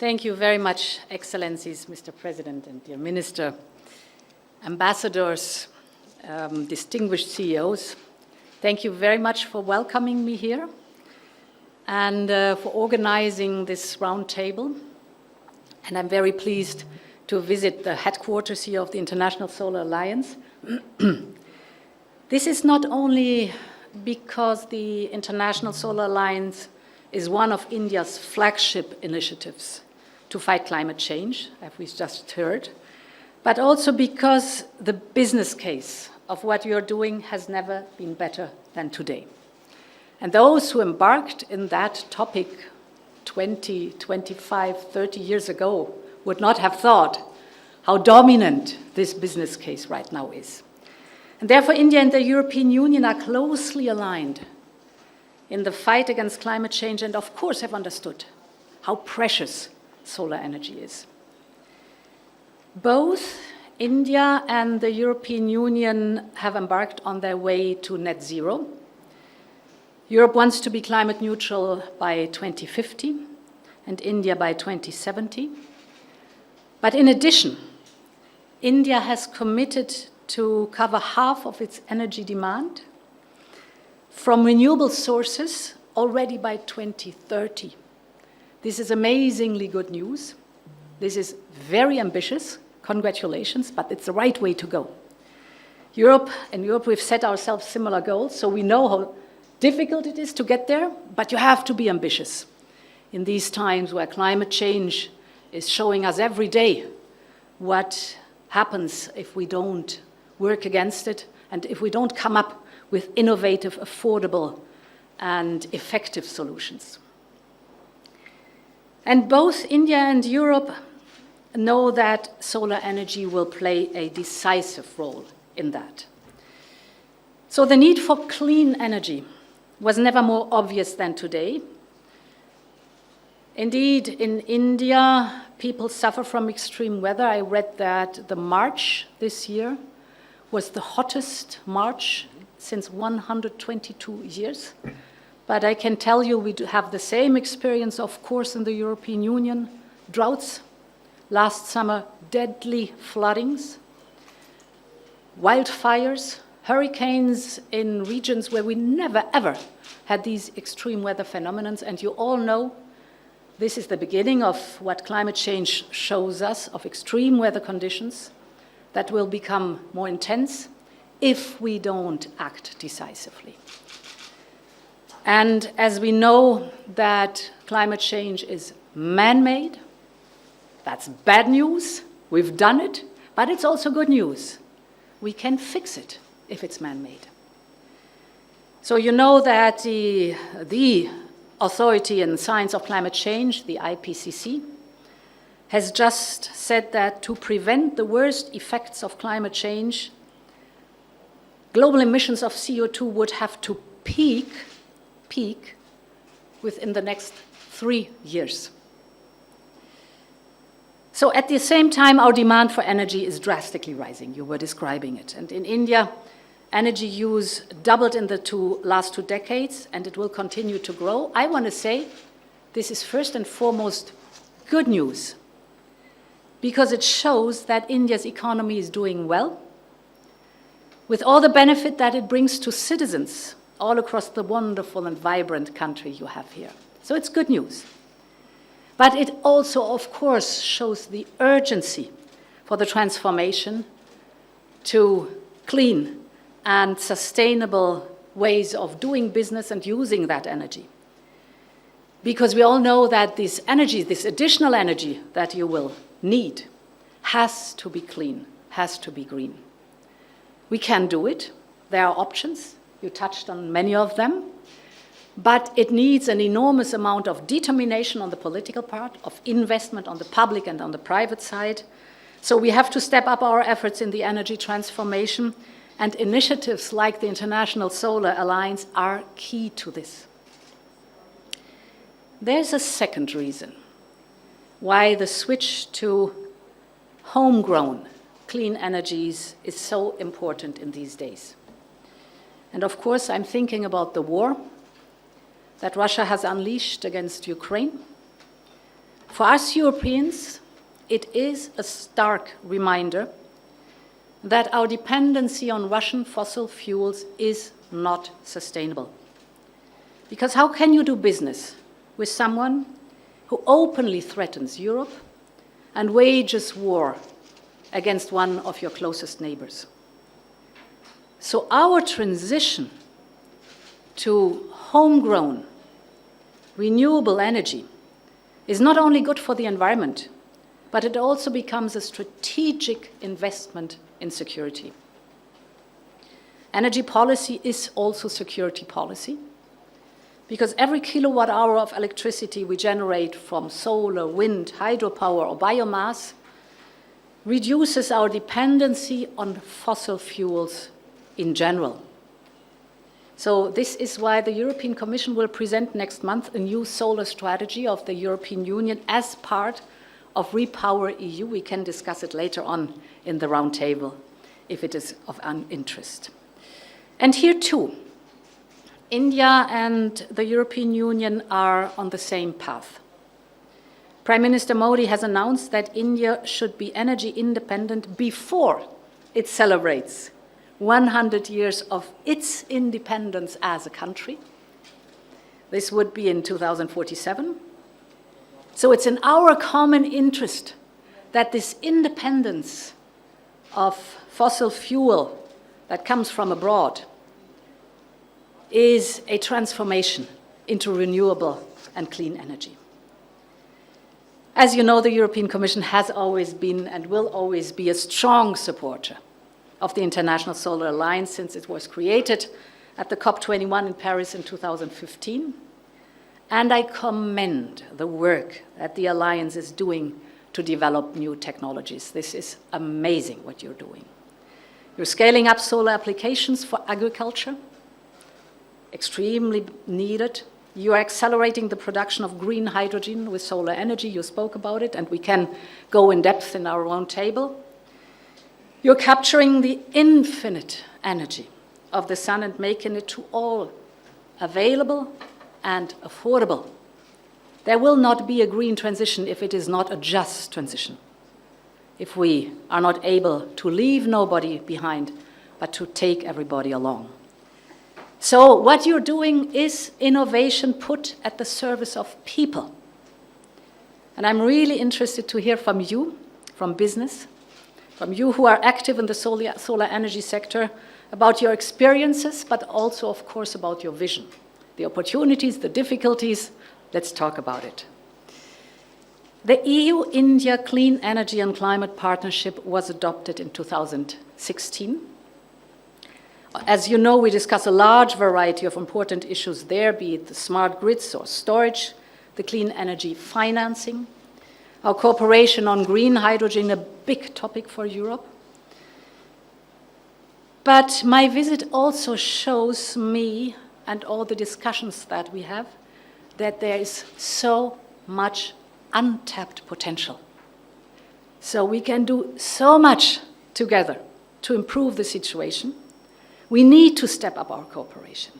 Thank you very much, Excellencies, Mr. President and dear Minister, ambassadors, distinguished CEOs. Thank you very much for welcoming me here and for organizing this roundtable. And I'm very pleased to visit the headquarters here of the International Solar Alliance. This is not only because the International Solar Alliance is one of India's flagship initiatives to fight climate change, as we just heard, but also because the business case of what you're doing has never been better than today. And those who embarked in that topic 20, 25, 30 years ago would not have thought how dominant this business case right now is. And therefore, India and the European Union are closely aligned in the fight against climate change and, of course, have understood how precious solar energy is. Both India and the European Union have embarked on their way to net zero. Europe wants to be climate neutral by 2050 and India by 2070. But in addition, India has committed to cover half of its energy demand from renewable sources already by 2030. This is amazingly good news. This is very ambitious. Congratulations, but it's the right way to go. In Europe, we've set ourselves similar goals, so we know how difficult it is to get there, but you have to be ambitious. In these times where climate change is showing us every day what happens if we don't work against it and if we don't come up with innovative, affordable, and effective solutions. And both India and Europe know that solar energy will play a decisive role in that. So the need for clean energy was never more obvious than today. Indeed, in India, people suffer from extreme weather. I read that the March this year was the hottest March since 122 years. But I can tell you we do have the same experience, of course, in the European Union. Droughts, last summer, deadly floodings, wildfires, hurricanes in regions where we never, ever had these extreme weather phenomena. And you all know this is the beginning of what climate change shows us, of extreme weather conditions that will become more intense if we don't act decisively. And as we know that climate change is man-made, that's bad news. We've done it, but it's also good news. We can fix it if it's man-made. So you know that the Authority in Science of Climate Change, the IPCC, has just said that to prevent the worst effects of climate change, global emissions of CO2 would have to peak within the next 3 years. So at the same time, our demand for energy is drastically rising. You were describing it. And in India, energy use doubled in the last 2 decades, and it will continue to grow. I want to say this is first and foremost good news, because it shows that India's economy is doing well, with all the benefit that it brings to citizens all across the wonderful and vibrant country you have here. So it's good news. But it also, of course, shows the urgency for the transformation to clean and sustainable ways of doing business and using that energy. Because we all know that this energy, this additional energy that you will need, has to be clean, has to be green. We can do it. There are options. You touched on many of them. But it needs an enormous amount of determination on the political part, of investment on the public and on the private side. So we have to step up our efforts in the energy transformation, and initiatives like the International Solar Alliance are key to this. There's a second reason why the switch to homegrown clean energies is so important in these days. And of course, I'm thinking about the war that Russia has unleashed against Ukraine, For us Europeans, it is a stark reminder that our dependency on Russian fossil fuels is not sustainable. Because how can you do business with someone who openly threatens Europe and wages war against one of your closest neighbours? So our transition to homegrown, renewable energy is not only good for the environment, but it also becomes a strategic investment in security. Energy policy is also security policy, because every kilowatt hour of electricity we generate from solar, wind, hydropower, or biomass reduces our dependency on fossil fuels in general. So this is why the European Commission will present next month a new solar strategy of the European Union as part of Repower EU. We can discuss it later on in the roundtable if it is of interest. And here too, India and the European Union are on the same path. Prime Minister Modi has announced that India should be energy independent before it celebrates 100 years of its independence as a country. This would be in 2047. So it's in our common interest that this independence of fossil fuel that comes from abroad is a transformation into renewable and clean energy. As you know, the European Commission has always been and will always be a strong supporter of the International Solar Alliance since it was created at the COP21 in Paris in 2015. And I commend the work that the Alliance is doing to develop new technologies. This is amazing what you're doing. You're scaling up solar applications for agriculture, extremely needed. You are accelerating the production of green hydrogen with solar energy. You spoke about it, and we can go in depth in our roundtable. You're capturing the infinite energy of the sun and making it to all available and affordable. There will not be a green transition if it is not a just transition, if we are not able to leave nobody behind, but to take everybody along. So what you're doing is innovation put at the service of people. And I'm really interested to hear from you, from business, from you who are active in the solar energy sector, about your experiences, but also, of course, about your vision. The opportunities, the difficulties, let's talk about it. The EU-India Clean Energy and Climate Partnership was adopted in 2016. As you know, we discuss a large variety of important issues there, be it the smart grids or storage, the clean energy financing, our cooperation on green hydrogen, a big topic for Europe. But my visit also shows me, and all the discussions that we have, that there is so much untapped potential. So we can do so much together to improve the situation. We need to step up our cooperation.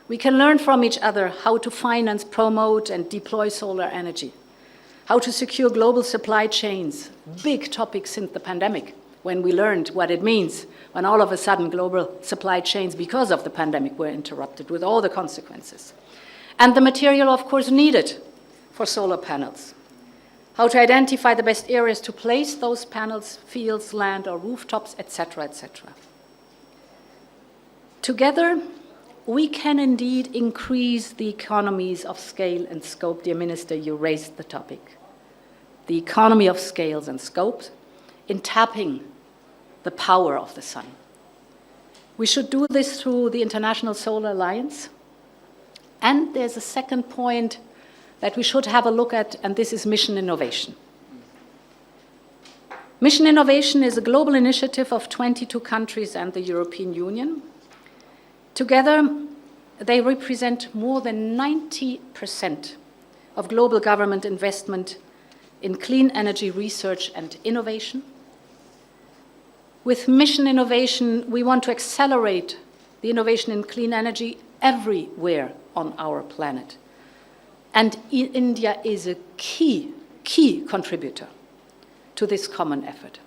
We can learn from each other how to finance, promote, and deploy solar energy, how to secure global supply chains, big topic since the pandemic, when we learned what it means, when all of a sudden global supply chains, because of the pandemic, were interrupted with all the consequences. And the material, of course, needed for solar panels. How to identify the best areas to place those panels, fields, land, or rooftops, etc., etc. Together, we can indeed increase the economies of scale and scope. Dear Minister, you raised the topic. The economy of scales and scopes in tapping the power of the sun. We should do this through the International Solar Alliance. And there's a second point that we should have a look at, and this is mission innovation. Mission innovation is a global initiative of 22 countries and the European Union. Together, they represent more than 90% of global government investment in clean energy research and innovation. With mission innovation, we want to accelerate the innovation in clean energy everywhere on our planet. And India is a key key contributor to this common effort.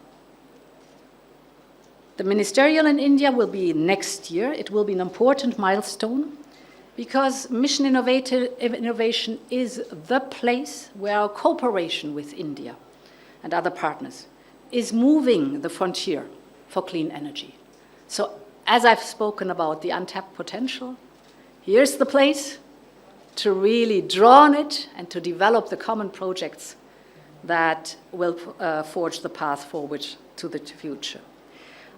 The ministerial in India will be next year. It will be an important milestone because mission innovation is the place where our cooperation with India and other partners is moving the frontier for clean energy. So as I've spoken about the untapped potential, here's the place to really draw on it and to develop the common projects that will forge the path forward to the future.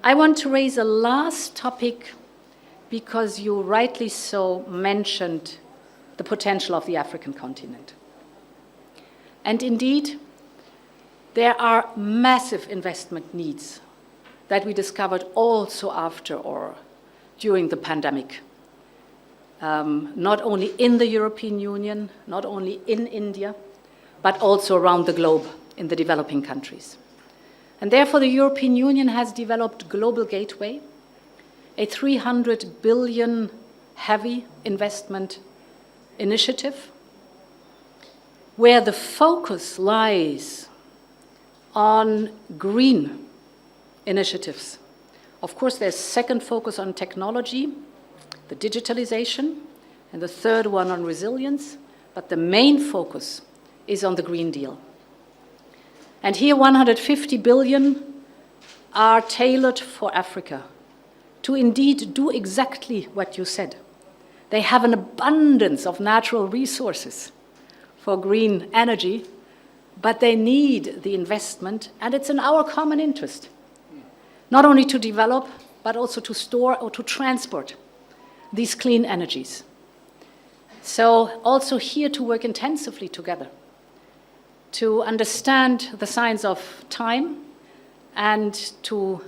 I want to raise a last topic because you rightly so mentioned the potential of the African continent. And indeed, there are massive investment needs that we discovered also after or during the pandemic. Not only in the European Union, not only in India, but also around the globe in the developing countries. And therefore, the European Union has developed Global Gateway, a 300 billion heavy investment initiative, where the focus lies on green initiatives. Of course, there's second focus on technology, the digitalization, and the third one on resilience, but the main focus is on the Green Deal. And here 150 billion are tailored for Africa to indeed do exactly what you said. They have an abundance of natural resources for green energy, but they need the investment, and it's in our common interest, not only to develop, but also to store or to transport these clean energies. So also here to work intensively together, to understand the signs of time and to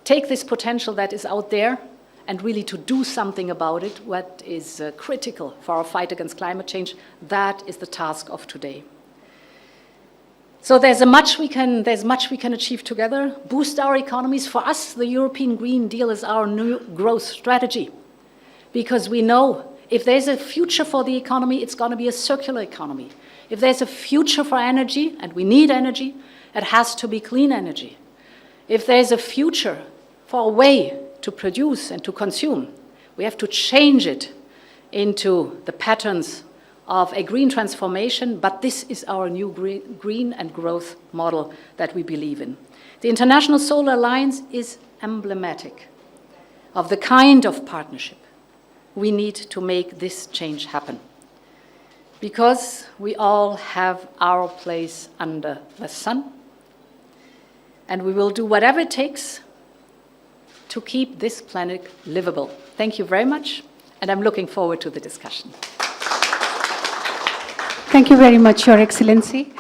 take this potential that is out there and really to do something about it, what is critical for our fight against climate change. That is the task of today. So there's much we can achieve together, boost our economies. For us, the European Green Deal is our new growth strategy, because we know if there's a future for the economy, it's going to be a circular economy. If there's a future for energy, and we need energy, it has to be clean energy. If there's a future for a way to produce and to consume, we have to change it into the patterns of a green transformation, but this is our new green and growth model that we believe in. The International Solar Alliance is emblematic of the kind of partnership we need to make this change happen, because we all have our place under the sun, and we will do whatever it takes to keep this planet livable. Thank you very much, and I'm looking forward to the discussion. Thank you very much, Your Excellency.